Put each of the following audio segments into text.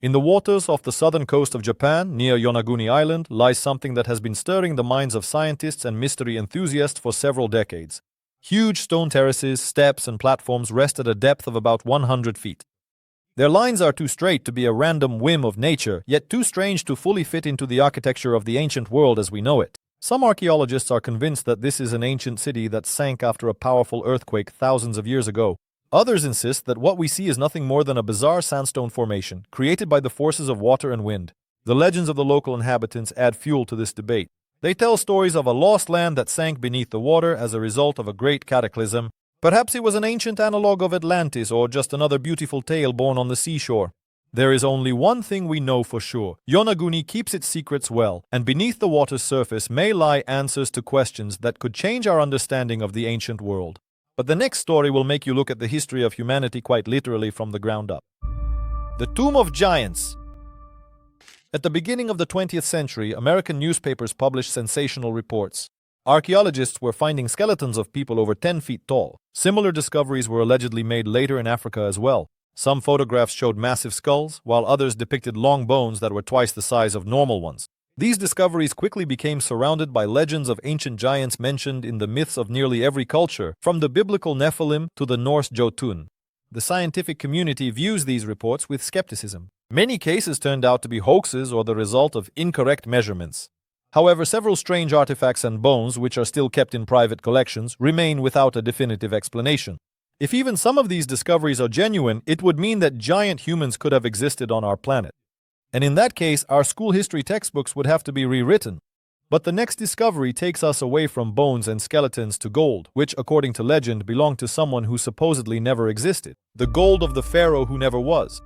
In the waters off the southern coast of Japan, near Yonaguni Island, lies something that has been stirring the minds of scientists and mystery enthusiasts for several decades. Huge stone terraces, steps, and platforms rest at a depth of about 100 feet. Their lines are too straight to be a random whim of nature, yet too strange to fully fit into the architecture of the ancient world as we know it. Some archaeologists are convinced that this is an ancient city that sank after a powerful earthquake thousands of years ago. Others insist that what we see is nothing more than a bizarre sandstone formation, created by the forces of water and wind. The legends of the local inhabitants add fuel to this debate. They tell stories of a lost land that sank beneath the water as a result of a great cataclysm. Perhaps it was an ancient analogue of Atlantis or just another beautiful tale born on the seashore. There is only one thing we know for sure. Yonaguni keeps its secrets well, and beneath the water's surface may lie answers to questions that could change our understanding of the ancient world. But the next story will make you look at the history of humanity quite literally from the ground up. The Tomb of Giants. At the beginning of the 20th century, American newspapers published sensational reports. Archaeologists were finding skeletons of people over 10 feet tall. Similar discoveries were allegedly made later in Africa as well. Some photographs showed massive skulls, while others depicted long bones that were twice the size of normal ones. These discoveries quickly became surrounded by legends of ancient giants mentioned in the myths of nearly every culture, from the biblical Nephilim to the Norse Jotun. The scientific community views these reports with skepticism. Many cases turned out to be hoaxes or the result of incorrect measurements. However, several strange artifacts and bones, which are still kept in private collections, remain without a definitive explanation. If even some of these discoveries are genuine, it would mean that giant humans could have existed on our planet. And in that case, our school history textbooks would have to be rewritten. But the next discovery takes us away from bones and skeletons to gold, which, according to legend, belonged to someone who supposedly never existed. The gold of the pharaoh who never was.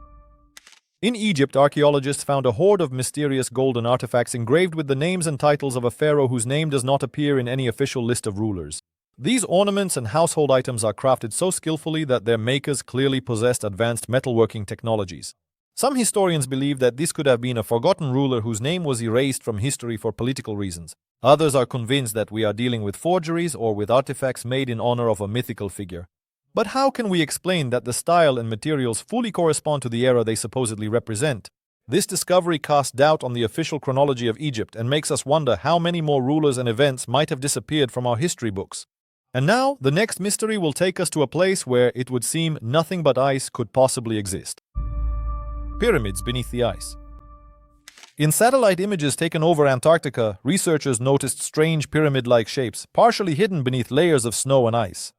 In Egypt, archaeologists found a hoard of mysterious golden artifacts engraved with the names and titles of a pharaoh whose name does not appear in any official list of rulers. These ornaments and household items are crafted so skillfully that their makers clearly possessed advanced metalworking technologies. Some historians believe that this could have been a forgotten ruler whose name was erased from history for political reasons. Others are convinced that we are dealing with forgeries or with artifacts made in honor of a mythical figure. But how can we explain that the style and materials fully correspond to the era they supposedly represent? This discovery casts doubt on the official chronology of Egypt and makes us wonder how many more rulers and events might have disappeared from our history books. And now, the next mystery will take us to a place where it would seem nothing but ice could possibly exist. Pyramids beneath the ice. In satellite images taken over Antarctica, researchers noticed strange pyramid-like shapes, partially hidden beneath layers of snow and ice.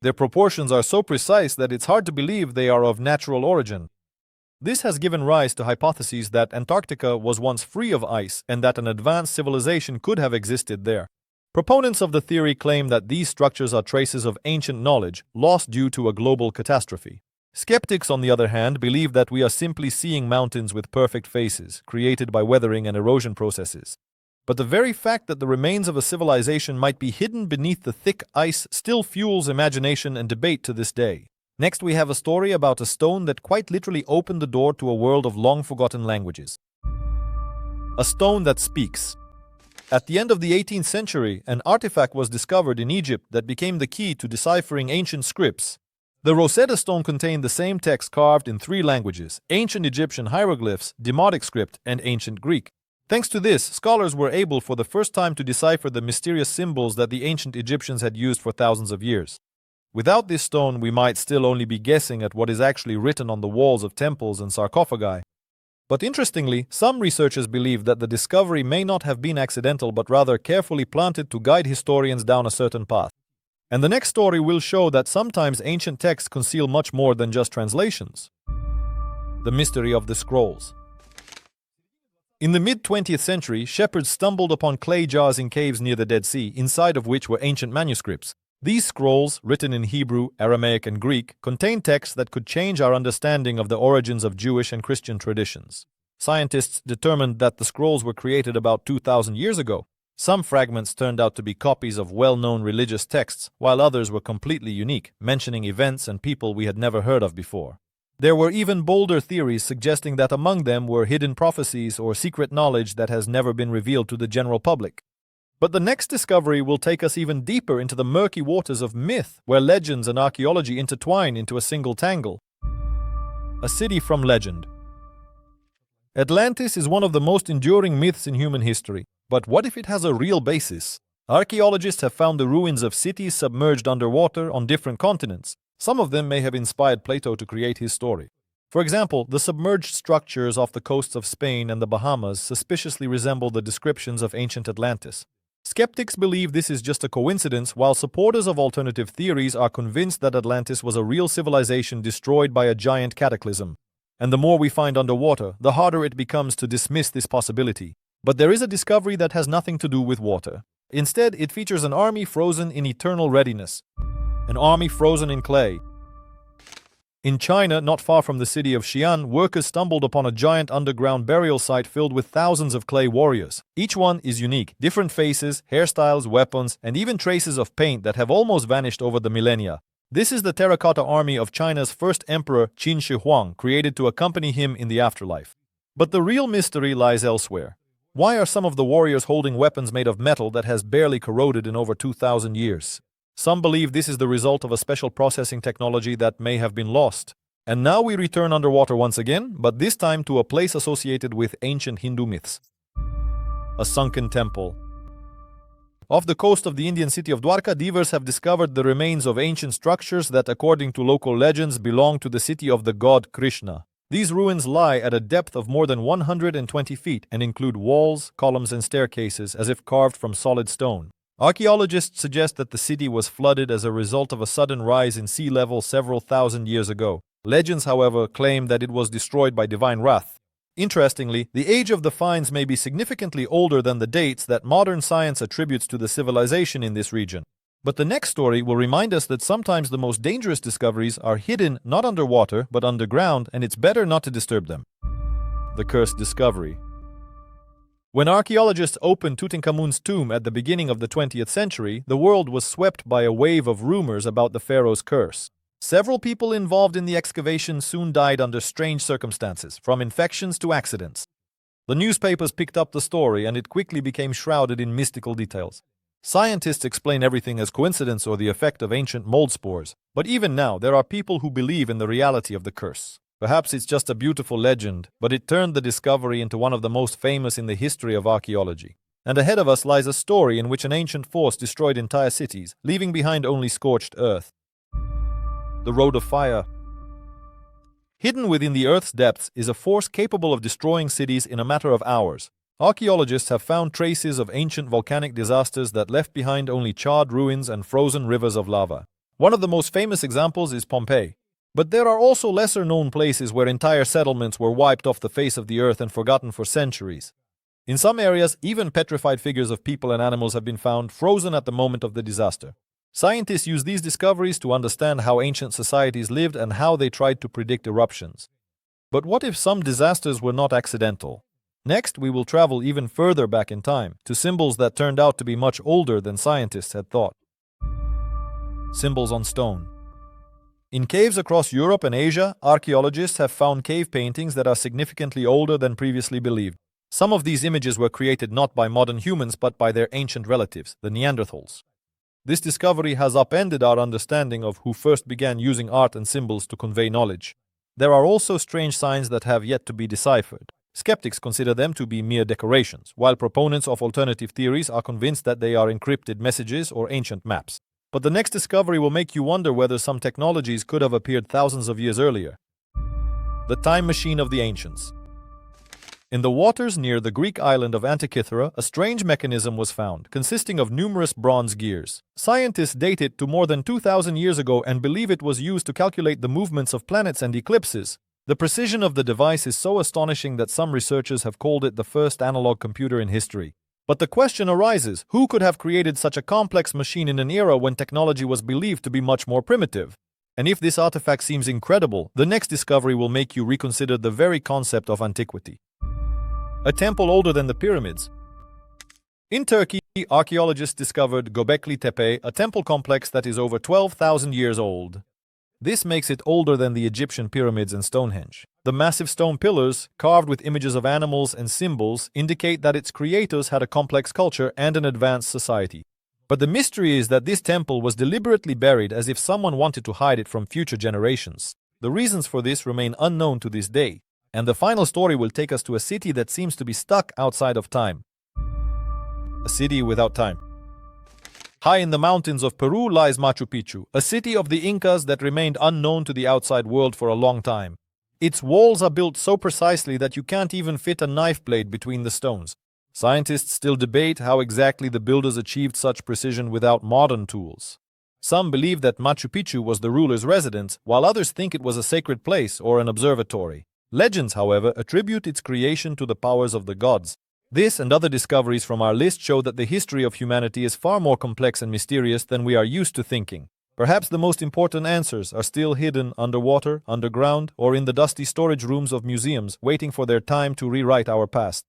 Their proportions are so precise that it's hard to believe they are of natural origin. This has given rise to hypotheses that Antarctica was once free of ice and that an advanced civilization could have existed there. Proponents of the theory claim that these structures are traces of ancient knowledge lost due to a global catastrophe. Skeptics, on the other hand, believe that we are simply seeing mountains with perfect faces, created by weathering and erosion processes. But the very fact that the remains of a civilization might be hidden beneath the thick ice still fuels imagination and debate to this day. Next, we have a story about a stone that quite literally opened the door to a world of long-forgotten languages. A stone that speaks. At the end of the 18th century, an artifact was discovered in Egypt that became the key to deciphering ancient scripts. The Rosetta Stone contained the same text carved in 3 languages: ancient Egyptian hieroglyphs, Demotic script, and ancient Greek. Thanks to this, scholars were able for the first time to decipher the mysterious symbols that the ancient Egyptians had used for thousands of years. Without this stone, we might still only be guessing at what is actually written on the walls of temples and sarcophagi. But interestingly, some researchers believe that the discovery may not have been accidental but rather carefully planted to guide historians down a certain path. And the next story will show that sometimes ancient texts conceal much more than just translations. The mystery of the scrolls. In the mid-20th century, shepherds stumbled upon clay jars in caves near the Dead Sea, inside of which were ancient manuscripts. These scrolls, written in Hebrew, Aramaic, and Greek, contained texts that could change our understanding of the origins of Jewish and Christian traditions. Scientists determined that the scrolls were created about 2,000 years ago. Some fragments turned out to be copies of well-known religious texts, while others were completely unique, mentioning events and people we had never heard of before. There were even bolder theories suggesting that among them were hidden prophecies or secret knowledge that has never been revealed to the general public. But the next discovery will take us even deeper into the murky waters of myth, where legends and archaeology intertwine into a single tangle. A city from legend. Atlantis is one of the most enduring myths in human history. But what if it has a real basis? Archaeologists have found the ruins of cities submerged underwater on different continents. Some of them may have inspired Plato to create his story. For example, the submerged structures off the coasts of Spain and the Bahamas suspiciously resemble the descriptions of ancient Atlantis. Skeptics believe this is just a coincidence, while supporters of alternative theories are convinced that Atlantis was a real civilization destroyed by a giant cataclysm. And the more we find underwater, the harder it becomes to dismiss this possibility. But there is a discovery that has nothing to do with water. Instead, it features an army frozen in eternal readiness. An army frozen in clay. In China, not far from the city of Xi'an, workers stumbled upon a giant underground burial site filled with thousands of clay warriors. Each one is unique, different faces, hairstyles, weapons, and even traces of paint that have almost vanished over the millennia. This is the terracotta army of China's first emperor, Qin Shi Huang, created to accompany him in the afterlife. But the real mystery lies elsewhere. Why are some of the warriors holding weapons made of metal that has barely corroded in over 2,000 years? Some believe this is the result of a special processing technology that may have been lost. And now we return underwater once again, but this time to a place associated with ancient Hindu myths. A sunken temple. Off the coast of the Indian city of Dwarka, divers have discovered the remains of ancient structures that, according to local legends, belong to the city of the god Krishna. These ruins lie at a depth of more than 120 feet and include walls, columns, and staircases as if carved from solid stone. Archaeologists suggest that the city was flooded as a result of a sudden rise in sea level several thousand years ago. Legends, however, claim that it was destroyed by divine wrath. Interestingly, the age of the finds may be significantly older than the dates that modern science attributes to the civilization in this region. But the next story will remind us that sometimes the most dangerous discoveries are hidden not underwater but underground, and it's better not to disturb them. The cursed discovery. When archaeologists opened Tutankhamun's tomb at the beginning of the 20th century, the world was swept by a wave of rumors about the pharaoh's curse. Several people involved in the excavation soon died under strange circumstances, from infections to accidents. The newspapers picked up the story, and it quickly became shrouded in mystical details. Scientists explain everything as coincidence or the effect of ancient mold spores. But even now, there are people who believe in the reality of the curse. Perhaps it's just a beautiful legend, but it turned the discovery into one of the most famous in the history of archaeology. And ahead of us lies a story in which an ancient force destroyed entire cities, leaving behind only scorched earth. The Road of Fire. Hidden within the Earth's depths is a force capable of destroying cities in a matter of hours. Archaeologists have found traces of ancient volcanic disasters that left behind only charred ruins and frozen rivers of lava. One of the most famous examples is Pompeii. But there are also lesser-known places where entire settlements were wiped off the face of the earth and forgotten for centuries. In some areas, even petrified figures of people and animals have been found, frozen at the moment of the disaster. Scientists use these discoveries to understand how ancient societies lived and how they tried to predict eruptions. But what if some disasters were not accidental? Next, we will travel even further back in time, to symbols that turned out to be much older than scientists had thought. Symbols on stone. In caves across Europe and Asia, archaeologists have found cave paintings that are significantly older than previously believed. Some of these images were created not by modern humans but by their ancient relatives, the Neanderthals. This discovery has upended our understanding of who first began using art and symbols to convey knowledge. There are also strange signs that have yet to be deciphered. Skeptics consider them to be mere decorations, while proponents of alternative theories are convinced that they are encrypted messages or ancient maps. But the next discovery will make you wonder whether some technologies could have appeared thousands of years earlier. The time machine of the ancients. In the waters near the Greek island of Antikythera, a strange mechanism was found, consisting of numerous bronze gears. Scientists date it to more than 2,000 years ago and believe it was used to calculate the movements of planets and eclipses. The precision of the device is so astonishing that some researchers have called it the first analog computer in history. But the question arises, who could have created such a complex machine in an era when technology was believed to be much more primitive? And if this artifact seems incredible, the next discovery will make you reconsider the very concept of antiquity. A temple older than the pyramids. In Turkey, archaeologists discovered Göbekli Tepe, a temple complex that is over 12,000 years old. This makes it older than the Egyptian pyramids and Stonehenge. The massive stone pillars, carved with images of animals and symbols, indicate that its creators had a complex culture and an advanced society. But the mystery is that this temple was deliberately buried as if someone wanted to hide it from future generations. The reasons for this remain unknown to this day. And the final story will take us to a city that seems to be stuck outside of time. A city without time. High in the mountains of Peru lies Machu Picchu, a city of the Incas that remained unknown to the outside world for a long time. Its walls are built so precisely that you can't even fit a knife blade between the stones. Scientists still debate how exactly the builders achieved such precision without modern tools. Some believe that Machu Picchu was the ruler's residence, while others think it was a sacred place or an observatory. Legends, however, attribute its creation to the powers of the gods. This and other discoveries from our list show that the history of humanity is far more complex and mysterious than we are used to thinking. Perhaps the most important answers are still hidden underwater, underground, or in the dusty storage rooms of museums, waiting for their time to rewrite our past.